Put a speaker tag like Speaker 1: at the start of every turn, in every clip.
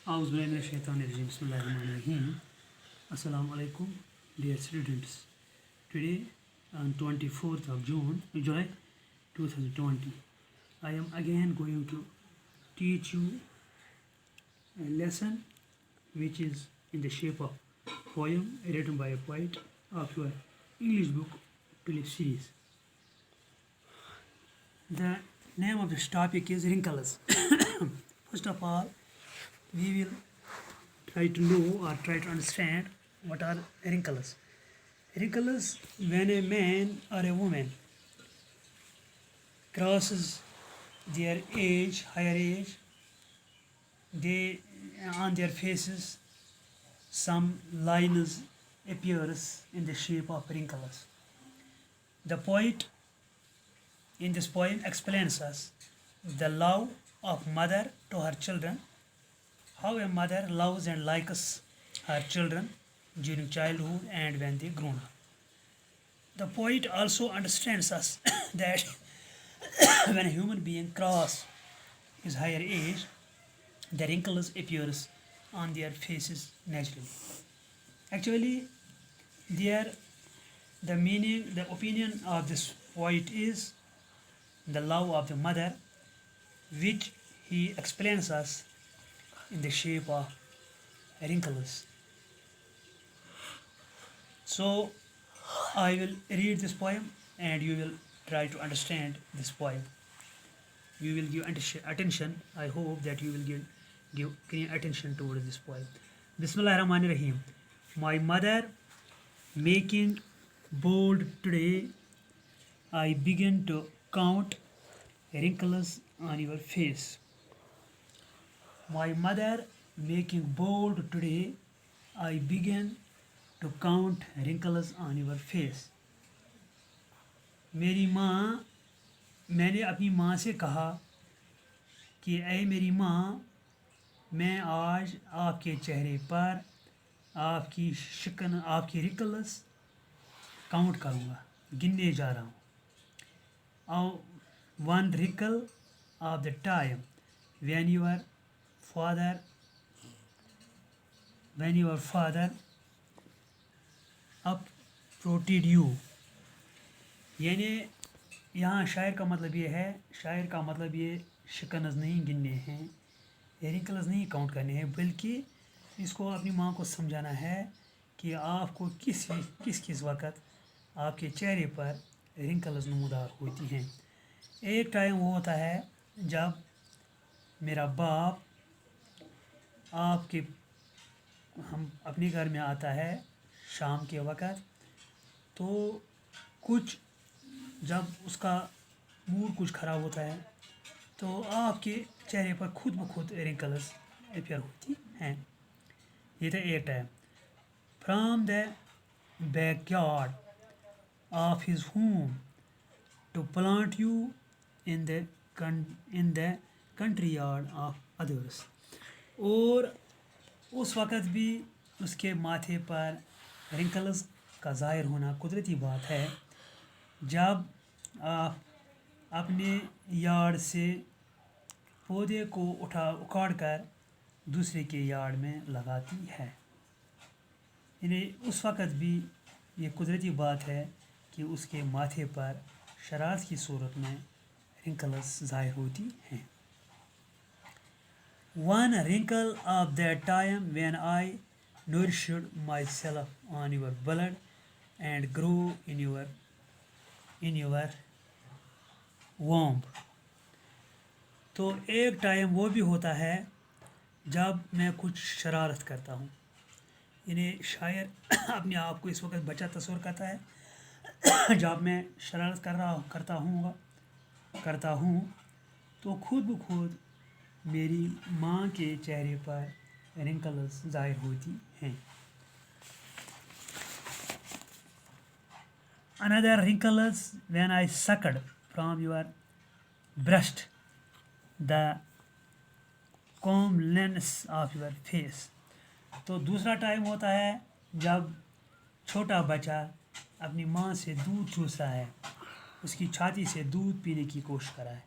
Speaker 1: Auzubillahiminash-shaytanir-rajim. Bismillahir-rahmanir-rahim. Assalamu alaikum, dear students. Today, on 24th of July 2020, I am again going to teach you a lesson which is in the shape of poem written by a poet of your English book Tulip series. The name of this topic is wrinkles. First of all, we will try to know or try to understand what are wrinkles. Wrinkles, when a man or a woman crosses their age, higher age, they on their faces some lines appears in the shape of wrinkles. The poet in this poem explains us the love of mother to her children, how a mother loves and likes her children during childhood and when they grown up. The poet also understands us that when a human being crosses his higher age, the wrinkles appears on their faces naturally. Actually, the meaning, the opinion of this poet is the love of the mother, which he explains us in the shape of wrinkles. So I will read this poem and you will try to understand this poem. You will give attention. I hope that you will give keen attention towards this poem. Bismillahirrahmanirrahim. My mother making bold today, I begin to count wrinkles on your face. My mother making bold today, I begin to count wrinkles on your face. मेरी माँ, मैंने अपनी माँ से कहा कि ऐ मेरी माँ, मैं आज आपके चेहरे पर आपकी शिकन, आपकी wrinkles काउंट करूँगा, गिनने जा रहा हूँ. One wrinkle of the time when your father uprooted you. यानी यहाँ शायर का मतलब ये है, शायर का मतलब ये शिकनज नहीं गिनने हैं, रिंकल्स नहीं काउंट करने हैं, बल्कि इसको अपनी माँ को समझाना है कि आपको किस वक्त आपके चेहरे पर रिंकल्स नमूदार होती हैं. एक टाइम वो होता है जब मेरा बाप हम अपने घर में आता है शाम के वक़्त, तो कुछ जब उसका मूड कुछ ख़राब होता है तो आपके चेहरे पर खुद ब खुद रिंकल्स अपीयर होती हैं. ये था एक time. From the backyard of his home to plant you in the country yard of others. और उस वक़्त भी उसके माथे पर रिंकल्स का ज़ाहिर होना कुदरती बात है जब आप अपने यार्ड से पौधे को उखाड़ कर दूसरे के यार्ड में लगाती है. यानी उस वक़्त भी ये कुदरती बात है कि उसके माथे पर शरारत की सूरत में wrinkles ज़ाहिर होती हैं. One wrinkle of that time when I nourished myself on your blood and grew in your womb. तो एक टाइम वो भी होता है जब मैं कुछ शरारत करता हूँ. यानी शायर अपने आप को इस वक्त बच्चा तस्वर करता है जब मैं शरारत करता हूँ तो खुद ब खुद मेरी माँ के चेहरे पर रिंकल्स ज़ाहिर होती हैं. Another wrinkles when I sucked from your breast the comeliness of your face. तो दूसरा टाइम होता है जब छोटा बच्चा अपनी माँ से दूध चूस रहा है, उसकी छाती से दूध पीने की कोशिश करा है,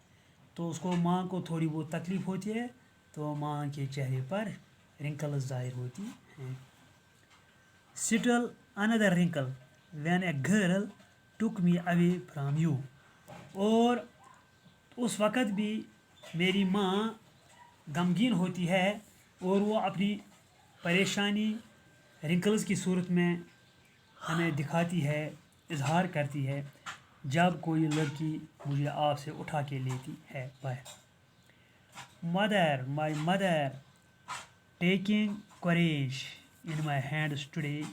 Speaker 1: तो उसको माँ को थोड़ी बहुत तकलीफ़ होती है, तो माँ के चेहरे पर रिंकल्स ज़ाहिर होती हैं. Still another wrinkle when a girl took me away from you. और उस वक़्त भी मेरी माँ गमगीन होती है और वो अपनी परेशानी रिंकल्स की सूरत में हमें दिखाती है, इजहार करती है जब कोई लड़की मुझे आपसे उठा के लेती है बाहर. My mother taking courage in my hands today,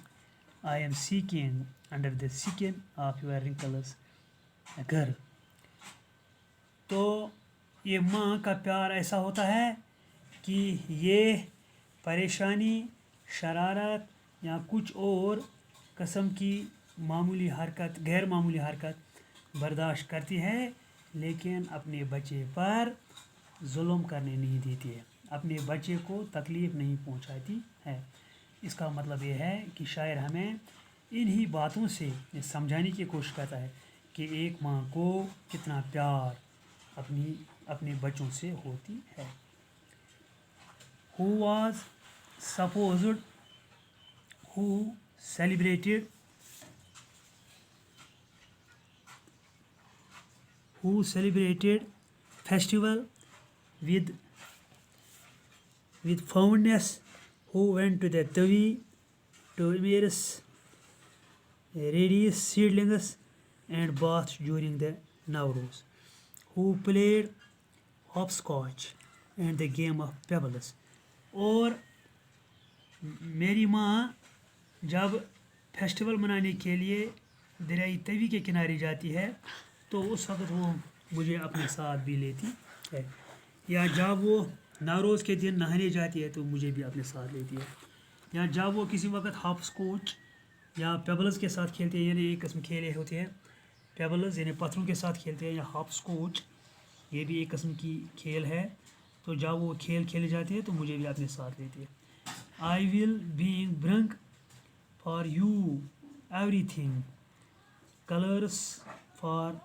Speaker 1: I am seeking under the skin of your wrinkles a girl. तो ये माँ का प्यार ऐसा होता है कि ये परेशानी, शरारत या कुछ और किस्म की मामूली हरकत, गैर मामूली हरकत बर्दाश्त करती है, लेकिन अपने बच्चे पर जुल्म करने नहीं देती है, अपने बच्चे को तकलीफ़ नहीं पहुंचाती है. इसका मतलब ये है कि शायर हमें इन्हीं बातों से ये समझाने की कोशिश करता है कि एक माँ को कितना प्यार अपने बच्चों से होती है. Who was supposed, who celebrated festival with fondness, who went to the Tavi to immerse radius seedlings and baths during the Nowruz, who played hopscotch and the game of pebbles. और मेरी माँ जब फेस्टिवल मनाने के लिए दरियाई तवी के किनारे जाती है तो उस वक़्त वो मुझे अपने साथ भी लेती है, या जब वो नवरोज़ के दिन नहाने जाती है तो मुझे भी अपने साथ लेती है, या जब वो किसी वक्त हॉपस्कॉच या पेबल्स के साथ खेलते हैं, यानी एक किस्म खेले होते हैं पेबल्स यानी पत्थरों के साथ खेलते हैं, या हॉपस्कॉच ये भी एक किस्म की खेल है, तो जब वो खेल खेले जाते हैं तो मुझे भी अपने साथ लेती है. I will being bring for you everything, colours for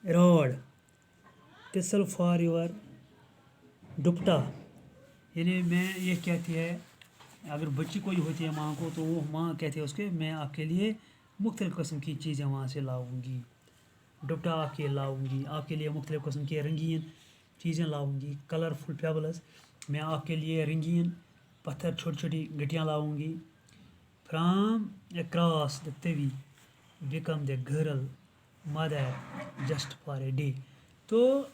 Speaker 1: rod, tassel for your dupatta. यानी मैं ये कहती है, अगर बच्ची कोई होती है माँ को तो वो माँ कहती है उसके, मैं आपके लिए मुख्तलिफ़ किस्म की चीज़ें वहाँ से लाऊंगी, दुपट्टा आपके लाऊंगी, आपके लिए मुख्तलिफ़ किस्म के रंगीन चीज़ें लाऊंगी, कलरफुल पेबल्स, मैं आपके लिए रंगीन पत्थर छोटी छोटी गटियाँ लाऊंगी. From across the Tawi become the girl mother just for a day. तो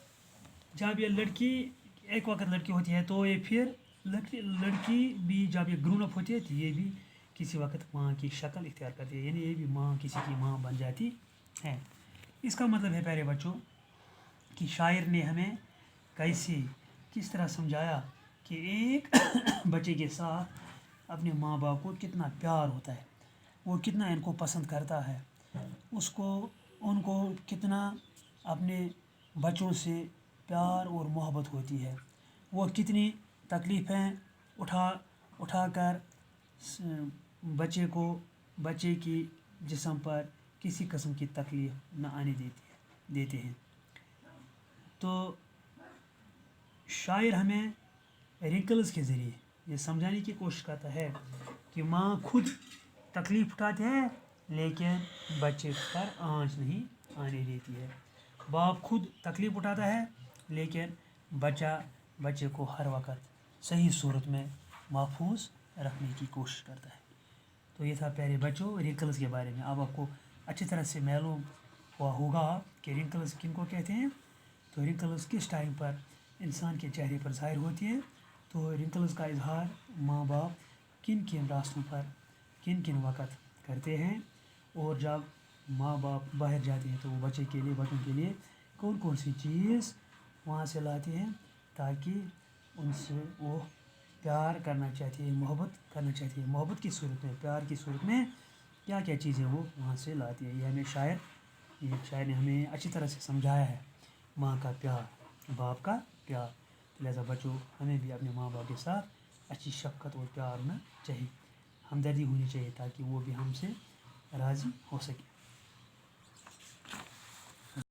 Speaker 1: जब ये लड़की एक वक्त लड़की होती है तो ये फिर लड़की भी जब ये ग्रोन अप होती है तो ये भी किसी वक्त माँ की शक्ल इख्तियार करती है, यानी ये भी माँ किसी की माँ बन जाती है. इसका मतलब है प्यारे बच्चों कि शायर ने हमें किस तरह समझाया कि एक बच्चे के साथ अपने माँ बाप को कितना प्यार होता है, वो कितना इनको पसंद करता है, उनको कितना अपने बच्चों से प्यार और मोहब्बत होती है, वो कितनी तकलीफ़ें उठा कर बच्चे की जिस्म पर किसी किस्म की तकलीफ़ न आने देते हैं. तो शायर हमें रिंकल्स के ज़रिए ये समझाने की कोशिश करता है कि माँ खुद तकलीफ़ उठाती है लेकिन बच्चे पर आंच नहीं आने देती है, बाप खुद तकलीफ़ उठाता है लेकिन बच्चे को हर वक्त सही सूरत में महफूज रखने की कोशिश करता है. तो ये था प्यारे बच्चों रिंकल्स के बारे में. अब आपको अच्छी तरह से मालूम हुआ होगा कि रिंकल्स किन को कहते हैं. तो रिंकल्स किस टाइम पर इंसान के चेहरे पर ज़ाहिर होती है. तो रिंकल्स का इजहार माँ बाप किन किन रास्तों पर किन किन वक्त करते हैं, और जब माँ बाप बाहर जाते हैं तो वो बच्चों के लिए कौन कौन सी चीज़ वहाँ से लाते हैं ताकि उनसे वो प्यार करना चाहती है, मोहब्बत करना चाहती है, मोहब्बत की सूरत में, प्यार की सूरत में क्या क्या चीज़ें वो वहाँ से लाती है. ये हमें शायर ने हमें अच्छी तरह से समझाया है माँ का प्यार, बाप का प्यार. लिहाजा बच्चों हमें भी अपने माँ बाप के साथ अच्छी शफ़क़त और प्यार होना चाहिए, हमदर्दी होनी चाहिए ताकि वो भी हमसे राज़ी हो सके.